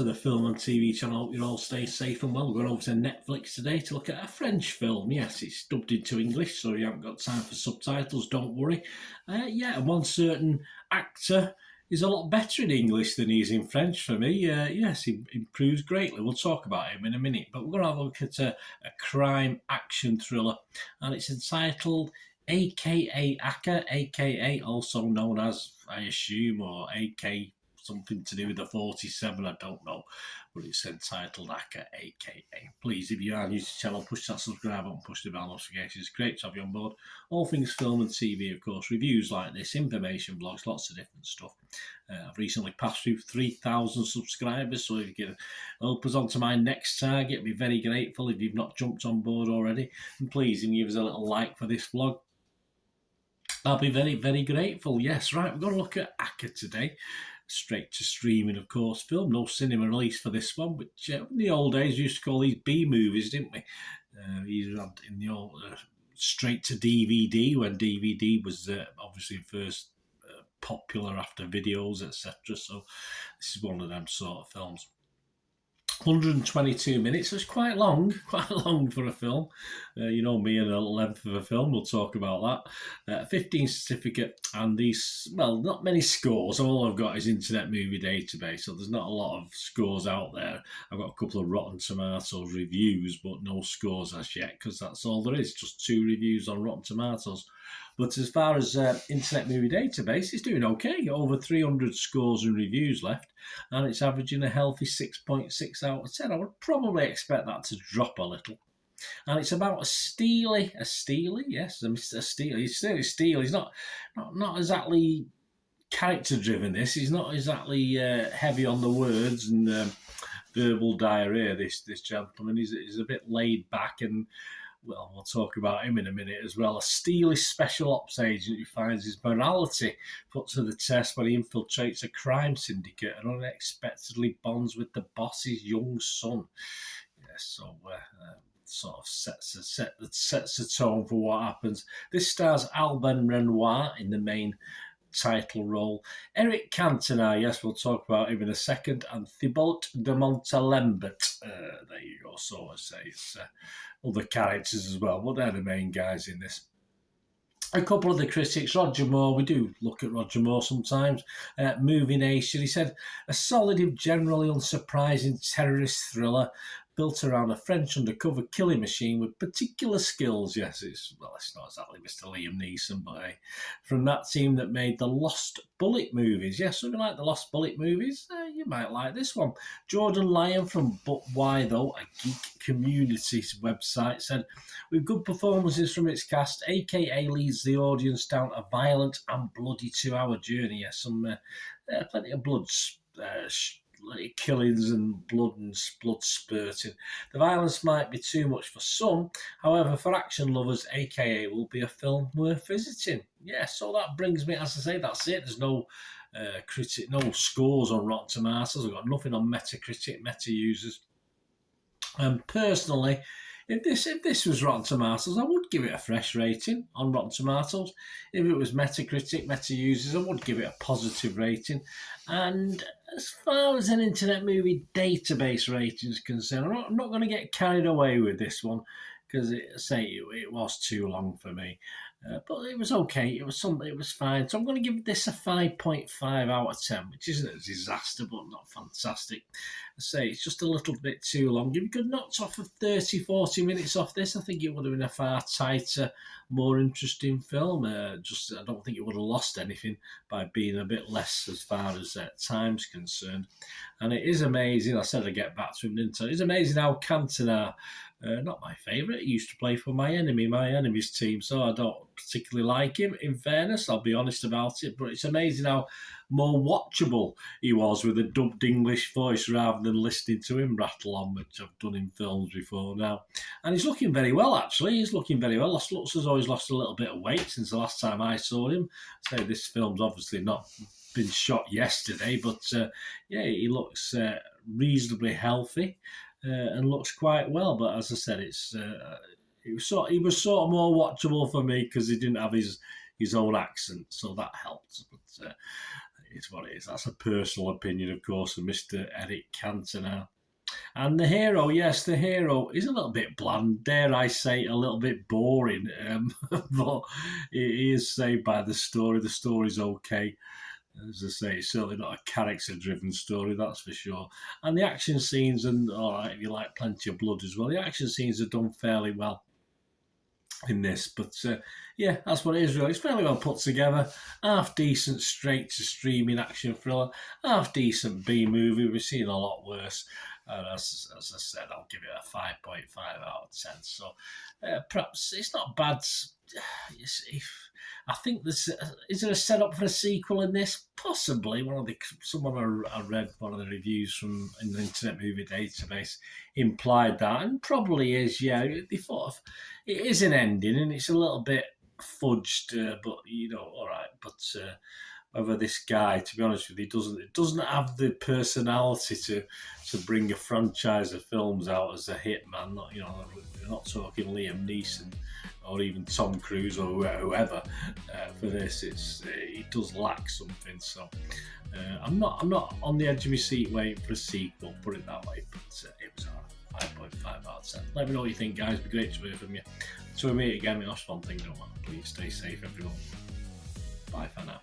to the film and TV channel. Hope you all stay safe and well. We're going over to Netflix today to look at a French film. Yes, it's dubbed into English, so you haven't got time for subtitles, don't worry. And one certain actor is a lot better in English than he is in French for me. Yes, he improves greatly. We'll talk about him in a minute. But we're going to have a look at a crime action thriller, and it's entitled AKA Aka, AKA also known as, I assume, or AK something to do with the 47, I don't know, but it's entitled Aka, AKA. Please, if you are new to the channel, push that subscribe button, push the bell notifications. It's great to have you on board. All things film and TV, of course, reviews like this, information blogs, lots of different stuff. I've recently passed through 3,000 subscribers, so if you can help us on to my next target, I'd be very grateful if you've not jumped on board already. And please, give us a little like for this vlog. I'll be very, very grateful. Yes, right, we're going to look at Aka today. Straight to streaming, of course, film. No cinema release for this one, which in the old days we used to call these B movies, didn't we? These had in the old straight to DVD, when DVD was obviously first popular after videos, etc. So this is one of them sort of films. 122 minutes, so it's quite long for a film. You know me and the length of a film, we'll talk about that. 15 certificate, and these, well, not many scores. All I've got is Internet Movie Database, so there's not a lot of scores out there. I've got a couple of Rotten Tomatoes reviews, but no scores as yet, because that's all there is, just 2 reviews on Rotten Tomatoes. But as far as Internet Movie Database, it's doing okay. Over 300 scores and reviews left, and it's averaging a healthy 6.6 out of 10. I would probably expect that to drop a little. And it's about a Steely, yes, Mr. Steely. He's still Steely. He's not exactly character-driven, this. He's not exactly heavy on the words and verbal diarrhea, this gentleman. He's a bit laid back, and well, we'll talk about him in a minute as well. A Steely special ops agent who finds his morality put to the test when he infiltrates a crime syndicate and unexpectedly bonds with the boss's young son. Yes, so sort of sets the tone for what happens. This stars Alban Renoir in the main title role. Eric Cantona, yes, we'll talk about him in a second, and Thibault de Montalembert. There you go, so I say it's other characters as well, but they're the main guys in this. A couple of the critics, Roger Moore, we do look at Roger Moore sometimes, Movie Nation, he said, a solid, if generally unsurprising terrorist thriller built around a French undercover killing machine with particular skills. Yes, it's not exactly Mr. Liam Neeson, but from that team that made the Lost Bullet movies. Yes, so if you like the Lost Bullet movies, you might like this one. Jordan Lyon from But Why Though, a geek community website, said, with good performances from its cast, AKA leads the audience down a violent and bloody 2-hour journey. Yes, some plenty of blood killings and blood spurting. The violence might be too much for some, however, for action lovers, AKA will be a film worth visiting. Yeah, so that brings me, as I say, that's it. There's no no scores on Rotten Tomatoes. I've got nothing on Metacritic, meta users. And personally, if this was Rotten Tomatoes, I would give it a fresh rating on Rotten Tomatoes. If it was Metacritic, meta users, I would give it a positive rating. And as far as an Internet Movie Database rating is concerned, I'm not going to get carried away with this one, because it was too long for me. But it was okay. It was fine. So I'm going to give this a 5.5 out of 10, which isn't a disaster, but not fantastic. I say it's just a little bit too long. If you could knock off 30-40 minutes off this, I think it would have been a far tighter, more interesting film. I don't think it would have lost anything by being a bit less as far as time's concerned. And it is amazing. I said I'd get back to him, didn't I? It's amazing how Cantona, not my favourite. He used to play for my enemy's team, so I don't particularly like him, in fairness. I'll be honest about it, but it's amazing how more watchable he was with a dubbed English voice rather than listening to him rattle on, which I've done in films before now. And he's looking very well, actually. He's looking very well. Looks as though he's lost a little bit of weight since the last time I saw him. So this film's obviously not been shot yesterday, but yeah, he looks reasonably healthy. And looks quite well, but as I said, he was sort of more watchable for me because he didn't have his own accent, so that helped. But It's what it is. That's a personal opinion, of course, of Mr. Eric Cantona. And the hero, yes, the hero is a little bit bland, dare I say, a little bit boring, but he is saved by the story. The story's okay. As I say, it's certainly not a character-driven story, that's for sure. And the action scenes, and all right, if you like plenty of blood as well, the action scenes are done fairly well in this. But yeah, that's what it is really. It's fairly well put together. Half decent straight to streaming action thriller. Half decent B movie. We've seen a lot worse. As I said, I'll give it a 5.5 out of 10. So perhaps it's not bad. I think is there a setup for a sequel in this? Possibly. Someone I read one of the reviews from in the Internet Movie Database implied that, and probably is. Yeah, they thought of, it is an ending, and it's a little bit fudged, but all right. But whether this guy, to be honest with you, doesn't have the personality to bring a franchise of films out as a hit, man. We're not talking Liam Neeson or even Tom Cruise or whoever for this. It does lack something. So I'm not on the edge of my seat waiting for a sequel. Put it that way. But it was 5.5 out of 10. Let me know what you think, guys. It'd be great to hear from you. Until we meet again, that's one thing. Don't want. Please stay safe, everyone. Bye for now.